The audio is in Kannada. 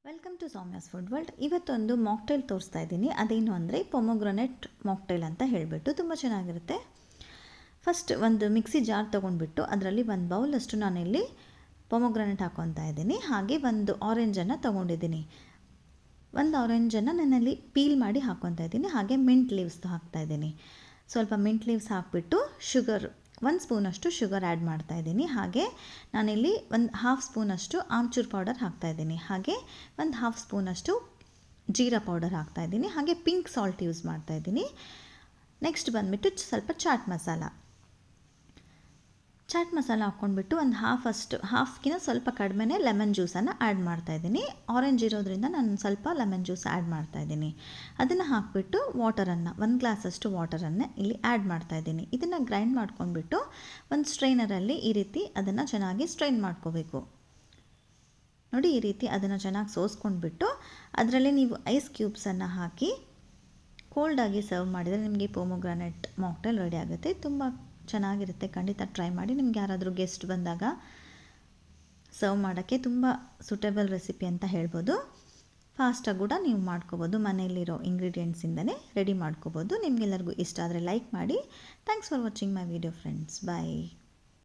Welcome to Soumya's food world. ಇವತ್ತೊಂದು ಮಾಕ್ಟೈಲ್ ತೋರಿಸ್ತಾ ಇದ್ದೀನಿ. ಅದೇನು ಅಂದರೆ ಪೊಮೊಗ್ರನೇಟ್ ಮಾಕ್ಟೈಲ್ ಅಂತ ಹೇಳಿಬಿಟ್ಟು ತುಂಬ ಚೆನ್ನಾಗಿರುತ್ತೆ. ಫಸ್ಟ್ ಒಂದು ಮಿಕ್ಸಿ ಜಾರ್ ತೊಗೊಂಡ್ಬಿಟ್ಟು ಅದರಲ್ಲಿ ಒಂದು ಬೌಲಷ್ಟು ನಾನಿಲ್ಲಿ ಪೊಮೊಗ್ರನೇಟ್ ಹಾಕ್ಕೊತಾ ಇದ್ದೀನಿ. ಹಾಗೆ ಒಂದು ಆರೆಂಜನ್ನು ತೊಗೊಂಡಿದ್ದೀನಿ. ಒಂದು ಆರೆಂಜನ್ನು ನಾನಲ್ಲಿ ಪೀಲ್ ಮಾಡಿ ಹಾಕ್ಕೊತಾ ಇದ್ದೀನಿ. ಹಾಗೆ ಮಿಂಟ್ ಲೀವ್ಸ್ ಹಾಕ್ತಾಯಿದ್ದೀನಿ. ಸ್ವಲ್ಪ ಮಿಂಟ್ ಲೀವ್ಸ್ ಹಾಕಿಬಿಟ್ಟು ಶುಗರ್ 1 ಸ್ಪೂನಷ್ಟು ಶುಗರ್ ಆ್ಯಡ್ ಮಾಡ್ತಾಯಿದ್ದೀನಿ. ಹಾಗೆ ನಾನಿಲ್ಲಿ ಒಂದು ಹಾಫ್ ಸ್ಪೂನಷ್ಟು ಆಮ್ಚೂರ್ ಪೌಡರ್ ಹಾಕ್ತಾಯಿದ್ದೀನಿ. ಹಾಗೆ ಒಂದು ಹಾಫ್ ಸ್ಪೂನಷ್ಟು ಜೀರಾ ಪೌಡರ್ ಹಾಕ್ತಾಯಿದ್ದೀನಿ. ಹಾಗೆ ಪಿಂಕ್ ಸಾಲ್ಟ್ ಯೂಸ್ ಮಾಡ್ತಾಯಿದ್ದೀನಿ. ನೆಕ್ಸ್ಟ್ ಬಂದುಬಿಟ್ಟು ಸ್ವಲ್ಪ ಚಾಟ್ ಮಸಾಲ ಹಾಕ್ಕೊಂಡ್ಬಿಟ್ಟು ಒಂದು ಹಾಫ್ಗಿಂತ ಸ್ವಲ್ಪ ಕಡಿಮೆನೇ ಲೆಮನ್ ಜ್ಯೂಸನ್ನು ಆ್ಯಡ್ ಮಾಡ್ತಾಯಿದ್ದೀನಿ. ಆರೆಂಜ್ ಇರೋದ್ರಿಂದ ನಾನು ಸ್ವಲ್ಪ ಲೆಮನ್ ಜ್ಯೂಸ್ ಆ್ಯಡ್ ಮಾಡ್ತಾಯಿದ್ದೀನಿ. ಅದನ್ನು ಹಾಕಿಬಿಟ್ಟು ವಾಟರನ್ನು 1 ಗ್ಲಾಸಷ್ಟು ವಾಟರನ್ನು ಇಲ್ಲಿ ಆ್ಯಡ್ ಮಾಡ್ತಾಯಿದ್ದೀನಿ. ಇದನ್ನು ಗ್ರೈಂಡ್ ಮಾಡ್ಕೊಂಡ್ಬಿಟ್ಟು ಒಂದು ಸ್ಟ್ರೈನರಲ್ಲಿ ಈ ರೀತಿ ಅದನ್ನು ಚೆನ್ನಾಗಿ ಸ್ಟ್ರೈನ್ ಮಾಡ್ಕೋಬೇಕು. ನೋಡಿ, ಈ ರೀತಿ ಅದನ್ನು ಚೆನ್ನಾಗಿ ಸೋಸ್ಕೊಂಡ್ಬಿಟ್ಟು ಅದರಲ್ಲಿ ನೀವು ಐಸ್ ಕ್ಯೂಬ್ಸನ್ನು ಹಾಕಿ ಕೋಲ್ಡಾಗಿ ಸರ್ವ್ ಮಾಡಿದರೆ ನಿಮಗೆ ಪೊಮೊಗ್ರನೇಟ್ ಮಾಕ್ಟೈಲ್ ರೆಡಿ ಆಗುತ್ತೆ. ತುಂಬ ಚೆನ್ನಾಗಿರುತ್ತೆ. ಖಂಡಿತ ಟ್ರೈ ಮಾಡಿ. ನಿಮ್ಗೆ ಯಾರಾದರೂ ಗೆಸ್ಟ್ ಬಂದಾಗ ಸರ್ವ್ ಮಾಡೋಕ್ಕೆ ತುಂಬ ಸೂಟೇಬಲ್ ರೆಸಿಪಿ ಅಂತ ಹೇಳ್ಬೋದು. ಫಾಸ್ಟಾಗಿ ಕೂಡ ನೀವು ಮಾಡ್ಕೋಬೋದು. ಮನೆಯಲ್ಲಿರೋ ಇಂಗ್ರೀಡಿಯೆಂಟ್ಸಿಂದನೇ ರೆಡಿ ಮಾಡ್ಕೋಬೋದು. ನಿಮಗೆಲ್ಲರಿಗೂ ಇಷ್ಟ ಆದರೆ ಲೈಕ್ ಮಾಡಿ. Thanks for watching my video friends. Bye.